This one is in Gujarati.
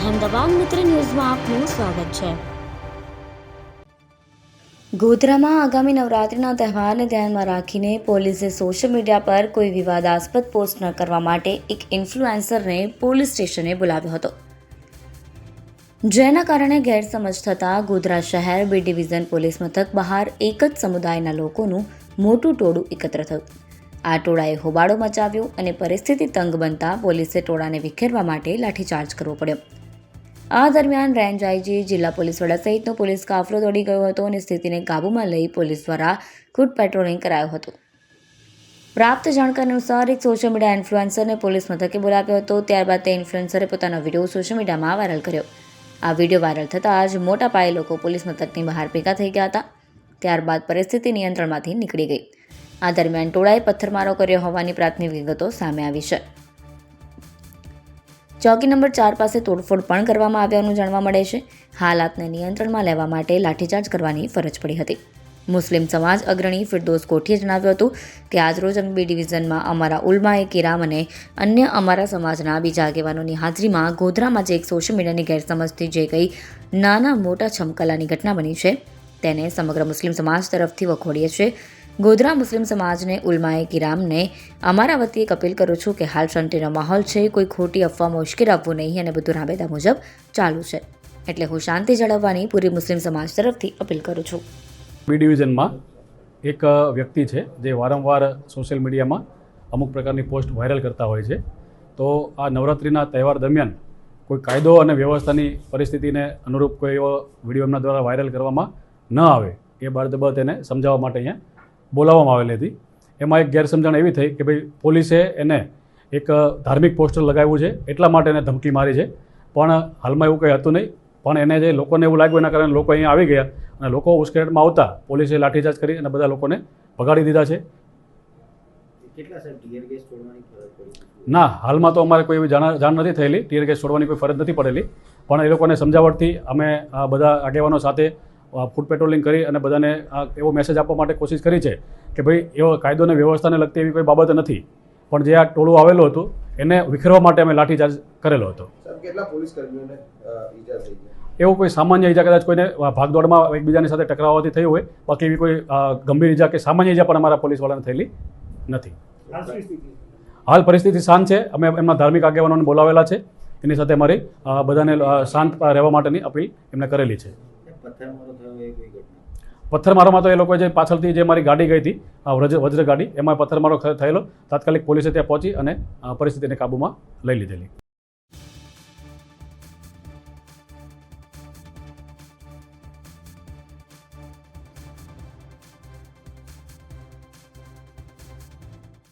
અહેમદાબાદ મિત્ર ન્યૂઝમાં આપનું સ્વાગત છે। ગોધરામાં આગામી નવરાત્રિના તહેવારને ધ્યાનમાં રાખીને પોલીસે સોશિયલ મીડિયા પર કોઈ વિવાદાસ્પદ પોસ્ટ ન કરવા માટે એક ઇન્ફ્લુએન્સરને પોલીસ સ્ટેશને બોલાવ્યો હતો, જેના કારણે ગેરસમજ થતાં ગોધરા શહેર બી ડિવિઝન પોલીસ મથક બહાર એક જ સમુદાયના લોકોનું મોટું ટોળું એકત્ર થયું। આ ટોળાએ હોબાળો મચાવ્યો અને પરિસ્થિતિ તંગ બનતા પોલીસે ટોળાને વિખેરવા માટે લાઠીચાર્જ કરવો પડ્યો। આ દરમિયાન રેન્જ આઈજી, જિલ્લા પોલીસ વડા સહિતનો પોલીસ કાફલો દોડી ગયો હતો અને સ્થિતિને કાબૂમાં લઈ પોલીસ દ્વારા ફૂટ પેટ્રોલિંગ કરાયું હતું। પ્રાપ્ત જાણકારી અનુસાર એક સોશિયલ મીડિયા ઇન્ફ્લુએન્સરને પોલીસ મથકે બોલાવ્યો હતો। ત્યારબાદ તે ઇન્ફ્લુએન્સરે પોતાનો વિડીયો સોશિયલ મીડિયામાં વાયરલ કર્યો। આ વિડીયો વાયરલ થતાં જ મોટા પાયે લોકો પોલીસ મથકની બહાર ભેગા થઈ ગયા હતા। ત્યારબાદ પરિસ્થિતિ નિયંત્રણમાંથી નીકળી ગઈ। આ દરમિયાન ટોળાએ પથ્થરમારો કર્યો હોવાની પ્રાથમિક વિગતો સામે આવી છે। ચોકી નંબર 4 પાસે તોડફોડ પણ કરવામાં આવ્યાનું જાણવા મળે છે। હાલાતને નિયંત્રણમાં લેવા માટે લાઠીચાર્જ કરવાની ફરજ પડી હતી। મુસ્લિમ સમાજ અગ્રણી ફિરદોસ કોઠીએ જણાવ્યું હતું કે આજરોજ અમે બી ડિવિઝનમાં અમારા ઉલમાએ કિરામ અને અન્ય અમારા સમાજના બીજા આગેવાનોની હાજરીમાં ગોધરામાં જે એક સોશિયલ મીડિયાની ગેરસમજથી જે કંઈ નાના મોટા છમકલાની ઘટના બની છે તેને સમગ્ર મુસ્લિમ સમાજ તરફથી વખોડીએ છીએ। ગોધરા મુસ્લિમ સમાજને ઉલમાએ કિરામને અમારા વતી એક અપીલ કરું છું કે હાલ શાંતિનો માહોલ છે, કોઈ ખોટી અફવામાં ઉશ્કેર આપવું નહીં અને બધું રાબેતા મુજબ ચાલુ છે, એટલે હું શાંતિ જાળવવાની પૂરી મુસ્લિમ સમાજ તરફથી અપીલ કરું છું। બી ડિવિઝનમાં એક વ્યક્તિ છે જે વારંવાર સોશિયલ મીડિયામાં અમુક પ્રકારની પોસ્ટ વાયરલ કરતા હોય છે। તો આ નવરાત્રિના તહેવાર દરમિયાન કોઈ કાયદો અને વ્યવસ્થાની પરિસ્થિતિને અનુરૂપ કોઈ એવો વિડીયો એમના દ્વારા વાયરલ કરવામાં ન આવે એ બાબત એને સમજાવવા માટે અહીંયા બોલાવવામાં આવેલી હતી। એમાં એક ગેરસમજણ એવી થઈ કે ભાઈ પોલીસે એને એક ધાર્મિક પોસ્ટર લગાવ્યું છે એટલા માટે એને ધમકી મારી છે, પણ હાલમાં એવું કંઈ હતું નહીં। પણ એને જે લોકોને એવું લાગ્યું એના કારણે લોકો અહીંયા આવી ગયા અને લોકો ઉશ્કેરટમાં આવતા પોલીસે લાઠીચાર્જ કરી અને બધા લોકોને ભગાડી દીધા છે। ના, હાલમાં તો અમારે કોઈ એવી જાણ નથી થયેલી, ટીયર ગેસ છોડવાની કોઈ ફરજ નથી પડેલી, પણ એ લોકોને સમજાવટથી અમે બધા આગેવાનો સાથે ફૂટ પેટ્રોલિંગ કરી અને બધાને એવો મેસેજ આપવા માટે કોશિશ કરી છે કે ભાઈ એવો કાયદો અને વ્યવસ્થાને લગતી એવી કોઈ બાબત નથી, પણ જે આ ટોળું આવેલું હતું એને વિખેરવા માટે અમે લાઠીચાર્જ કરેલો હતો। કેટલા પોલીસ કર્મીઓને ઈજા થઈ છે? એવું કોઈ સામાન્ય ઈજા કદાચ કોઈને ભાગદોડમાં એકબીજાની સાથે ટકરાવવાથી થઈ હોય, બાકી એવી કોઈ ગંભીર ઈજા કે સામાન્ય ઈજા પણ અમારા પોલીસવાળાને થયેલી નથી। હાલ પરિસ્થિતિ શાંત છે। અમે એમના ધાર્મિક આગેવાનોને બોલાવેલા છે, એની સાથે અમારી બધાને શાંત રહેવા માટેની અપીલ એમને કરેલી છે। પથ્થરમારોમાં તો એ લોકો જે પાછળથી જે મારી ગાડી ગઈ હતી વજ્ર ગાડી, એમાં પથ્થરમારો થયેલો, તાત્કાલિક પોલીસે ત્યાં પહોંચી અને પરિસ્થિતિને કાબૂમાં લઈ લીધેલી।